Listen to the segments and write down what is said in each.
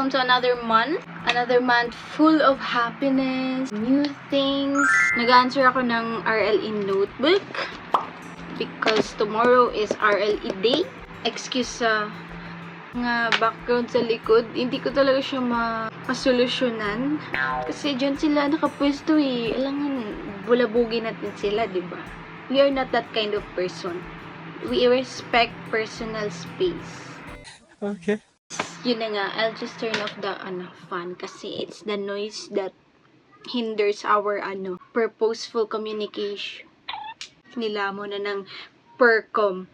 welcome to another month. Another month full of happiness, new things. Nag-answer ako ng RLE notebook because tomorrow is RLE day. Excuse sa nga background sa likod. Hindi ko talaga siya masolusyonan. Kasi dyan sila nakapwesto eh. Alangan, bulabugin natin sila, diba? We are not that kind of person. We respect personal space. Okay. Yun na nga, I'll just turn off the fan kasi it's the noise that hinders our purposeful communication. Nila mo na ng percom.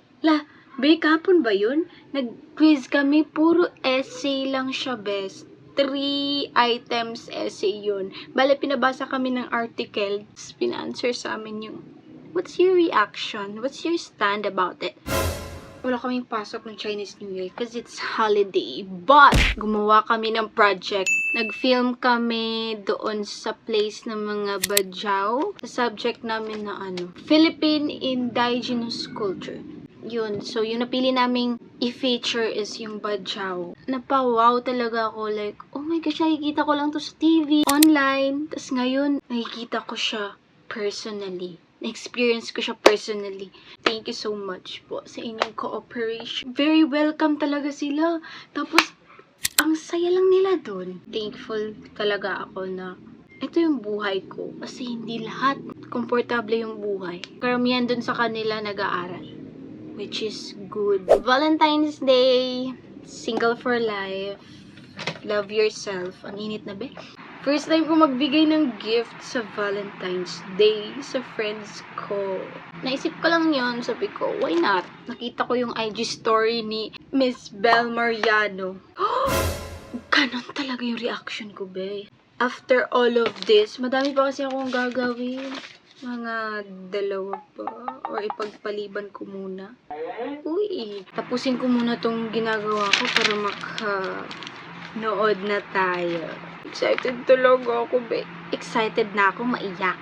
Be, kapon ba yun? Nag-quiz kami, puro essay lang siya, best. 3 items essay yun. Bale, pinabasa kami ng article, pina-answer sa amin yung, what's your reaction? What's your stand about it? Wala kaming pasok ng Chinese New Year because it's holiday. But, gumawa kami ng project. Nag-film kami doon sa place ng mga Bajau. Sa subject namin na Philippine Indigenous Culture. Yun. So, yung napili naming i-feature is yung Bajau. Napawaw talaga ako. Like, oh my gosh, nakikita ko lang to sa TV, online. Tapos ngayon, nakikita ko siya personally. Na-experience ko siya personally. Thank you so much po sa inyong cooperation. Very welcome talaga sila. Tapos, ang saya lang nila dun. Thankful talaga ako na ito yung buhay ko. Kasi hindi lahat komportable yung buhay. Karamihan dun sa kanila nag-aaral. Which is good. Valentine's Day. Single for life. Love yourself. Ang init na be. First time ko magbigay ng gift sa Valentine's Day sa friends ko. Naisip ko lang yon, sabi ko, why not? Nakita ko yung IG story ni Miss Bel Mariano. Ganon talaga yung reaction ko, be. After all of this, madami pa kasi akong gagawin. Mga 2 pa. Or ipagpaliban ko muna. Uy, tapusin ko muna tong ginagawa ko para nood na tayo. Excited talaga ako, be. Excited na ako maiyak.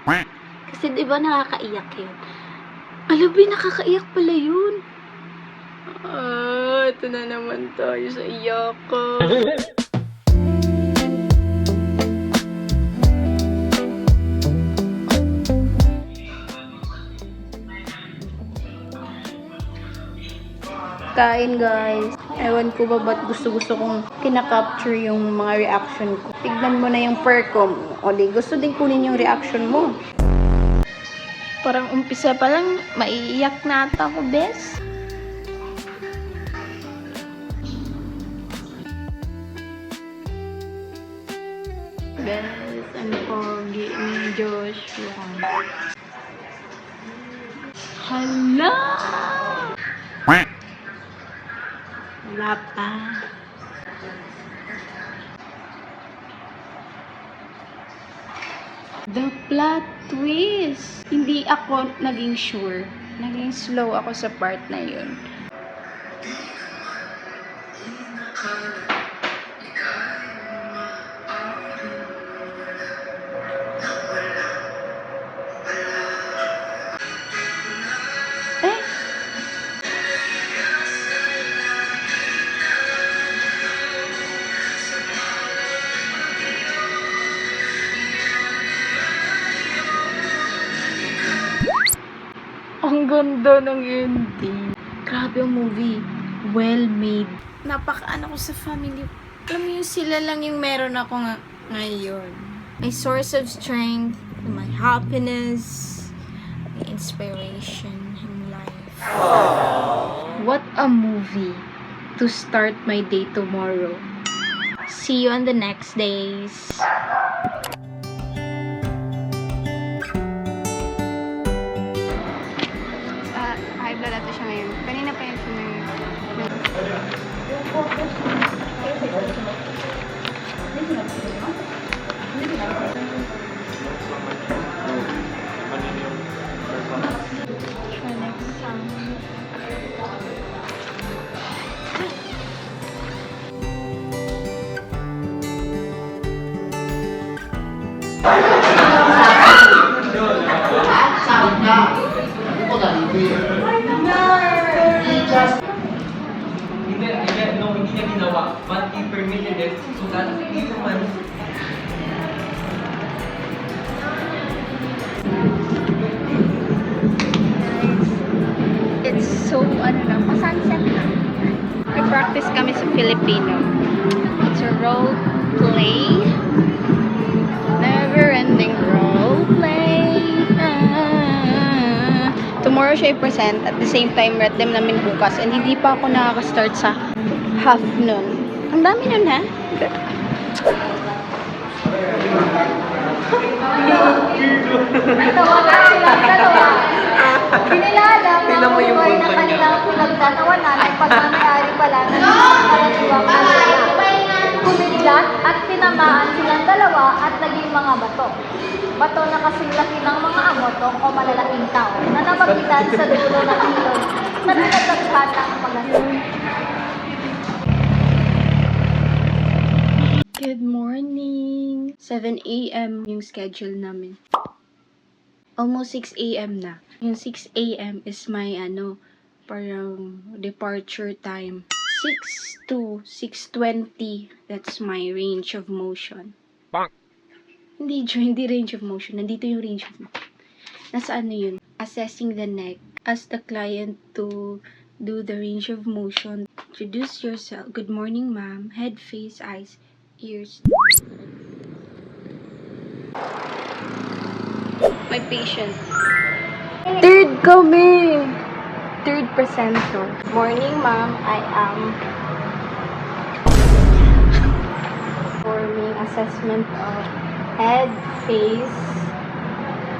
Kasi di ba nakakaiyak yun? Alam, be, nakakaiyak pala yun. Ito na naman tayo sa iyakan. Kain, guys. Ewan ko ba ba't gusto-gusto kong kinakapture yung mga reaction ko. Tignan mo na yung percom. O di, gusto din kunin yung reaction mo. Parang umpisa pa lang, maiiyak na ata ako, bes. Bes, ano pogi ni Joshua. Hala! Wala pa. The plot twist. Hindi ako naging sure. Naging slow ako sa part na yun. Ang ganda ng ending. Grabe ang movie. Well made. Napaka-ano ko sa family. Alam mo yung sila lang yung meron ako ngayon. My source of strength, my happiness, my inspiration in life. What a movie to start my day tomorrow. See you on the next days. High blood ato siya ngayon. Kanina pa yun siya Hindi niya ginawa, but he permit Benedict, sulat, hindi naman. It's so, pa-sunset na. Nag-practice kami sa Filipino. It's a role play. Never-ending role play. Tomorrow siya i-present. At the same time, read them namin bukas. And hindi pa ako nakaka-start sa half nun. Ang dami nun, ha? Natawanan silang dalawa. Kinilala na buhay na kanilang pinagtatawanan ay pagmamayari pala ng karaniwang kumidlat at tinamaan silang dalawa at naging mga bato. Bato na kasing laki ng mga amotong o malalaking tao na napagitan sa dulo ng ilog na pinagtaghan ng mga Good morning! 7 a.m. yung schedule namin. Almost 6 a.m. na. Yung 6 a.m. is my parang departure time. 6 to 6:20, that's my range of motion. Hindi range of motion. Nandito yung range of motion. Nasa yun? Assessing the neck. Ask the client to do the range of motion. Introduce yourself. Good morning, ma'am. Head, face, eyes, ears. My patient. Third kami! Third presenter. Morning, ma'am. I am performing assessment of head, face,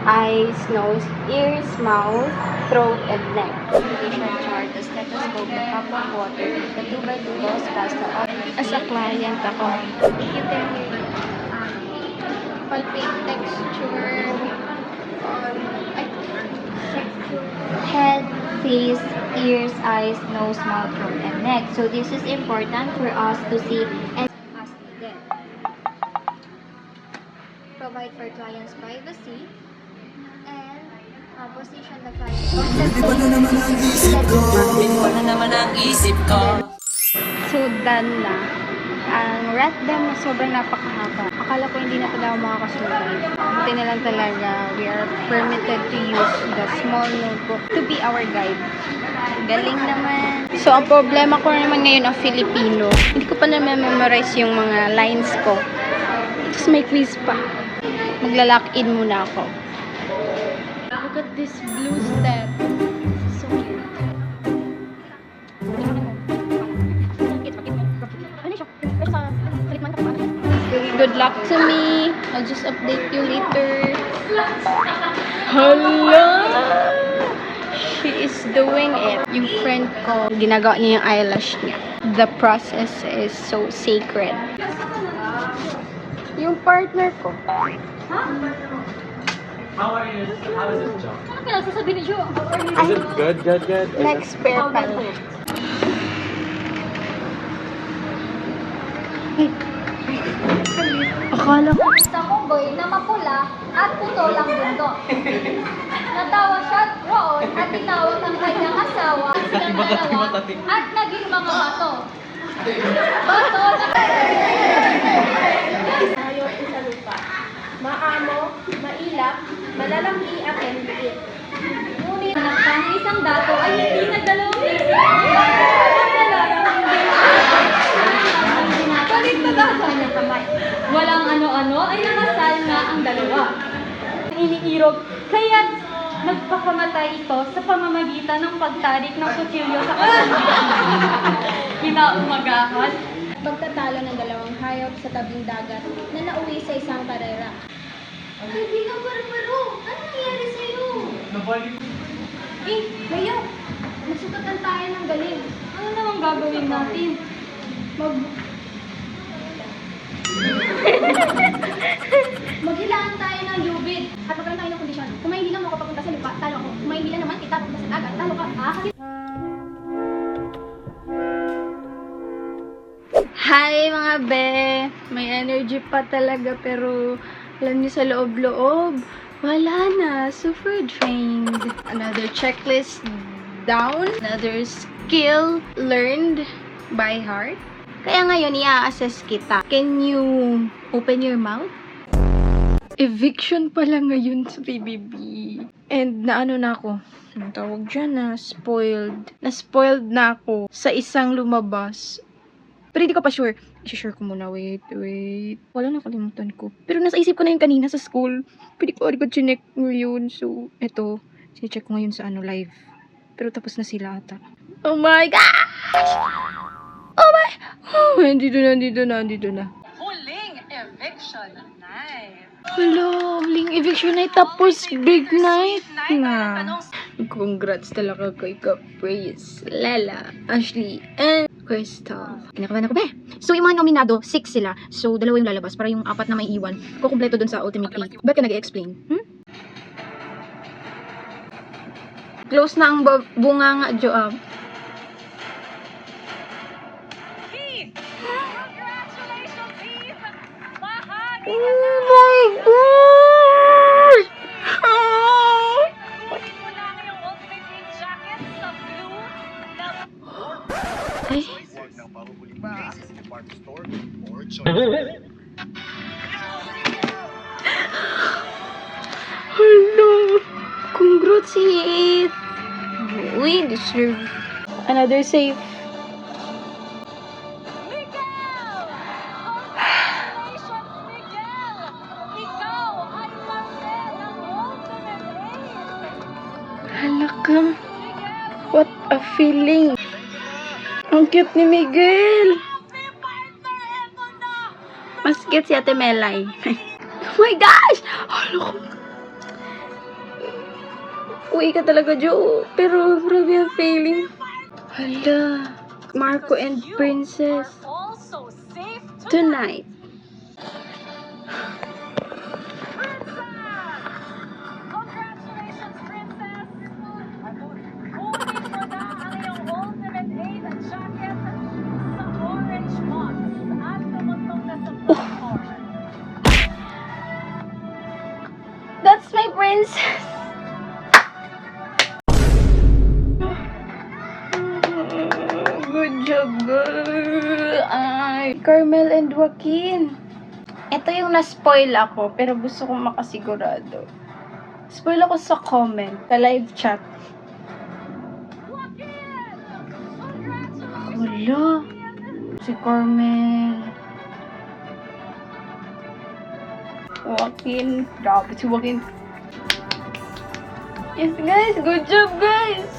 eyes, nose, ears, mouth, throat, and neck. Patient chart, the stethoscope, the cup of water, the 2x2 dose plaster. As a client ako, you can palpate texture on head, face, ears, eyes, nose, mouth, throat, and neck. So this is important for us to see and as needed. Provide for client's privacy and position the client. So, done na. Ang rat them na sobrang napakahaba. Akala ko hindi na talaga makakasurvive. Buti na lang talaga, we are permitted to use the small notebook to be our guide. Galing naman. So, ang problema ko naman ngayon ang Filipino. Hindi ko pa naman memorize yung mga lines ko. Tapos may quiz pa. Magla-lock in muna ako. Look at this blue step. So cute. Good luck to me. I'll just update you later. Hala! She is doing it. Yung friend ko, ginagawa niya yung eyelash niya. The process is so sacred. Yung partner ko. How are you? How is this job? Ano pinagsasabi ni Jo? Is it good? Good? Next pair pa. Akala ko. Sa unggoy na mapula at puto lang bundo. Natawa siya roon at tinawag ang kanyang asawa silang dalawa at naging mga bato. Bato na Ayaw ko sa lupa. Maamo, mailap, malalaki at maliit. ngunit ang isang dato ay hindi nagdalawang isip. Ang dalarang hindi balik na dato kanyang kamay. Walang ano-ano ay nakasal nga ang dalawa. Iniirog, kaya nagpakamatay ito sa pamamagitan ng pagtarik ng kutsilyo sa katawan. Kinaumagahan. Pagtatalo ng dalawang hayop sa tabing dagat na nauwi sa isang karera. Kaibigan Barbaro, ano nangyari sa'yo? Nabalik. Mayo! Magsukatan tayo ng galing. Ano namang gagawin natin? Maghilaan tayo ng lubid at magkaroon tayo ng kondisyon. Kung may hindi lang ako papunta sa lupa, talo ako. Kung may hindi lang naman kita papunta sa dagat, talo ka. Hi mga be! May energy pa talaga pero alam niyo sa loob-loob, wala na. Super drained. Another checklist down. Another skill learned by heart. Kaya ngayon, i-assess kita. Can you open your mouth? Eviction pala ngayon sa PBB. And naano na ako. Anong tawag dyan na? Spoiled. Na-spoiled na ako sa isang lumabas. Pero hindi ko pa sure. I-share ko muna. Wait. Wala, nakalimutan ko. Pero nasa isip ko na yun kanina sa school. Pwede ko chinek ngayon. So, eto. Sinecheck ko ngayon sa live. Pero tapos na sila ata. Oh my gosh! Oh my! Oh, andito na. Huling eviction night. Hello, huling eviction night tapos big night na. Tanong Congrats talaga kay Caprice, Lala, Ashley, and Crystal. Kinakabahan ako ba? So, yung mga nominado, 6 sila. So, 2 yung lalabas para yung 4 na may iwan. Kukumpleto dun sa Ultimate 8. Ba't ka nag-explain? Close na ang bunga nga, Joab. Heath! Congratulations, Heath! Bahagi Oh my gosh! Oh! Kunin mo lang yung Ultimate Team jacket sa blue na Ay, Huwag nang pahuhuli pa sa department store or choice. hello! Congrats, Heath! We deserve another save. Miguel! Congratulations, Miguel! Ikaw ay parte ng Ultimate 8! Halaka. What a feeling. Ang cute ni Miguel. Mas cute si Ate Melay. Oh my gosh! Halaka. Uwi ka talaga, Jo. Pero grabe ang feeling. Hala. Marco and Princess. Also safe Tonight. Congratulations, Princess! Kunin mo na ang iyong Ultimate 8 jacket sa orange box at tumutong na sa platform. That's my princess. Good job, girl. Ay, Carmel and Joaquin. Ito yung na-spoil ako, pero gusto kong makasigurado. Spoil ako sa comment, sa live chat. Wala. Si Carmel. Joaquin. Grabe si Joaquin. Yes, guys. Good job, guys.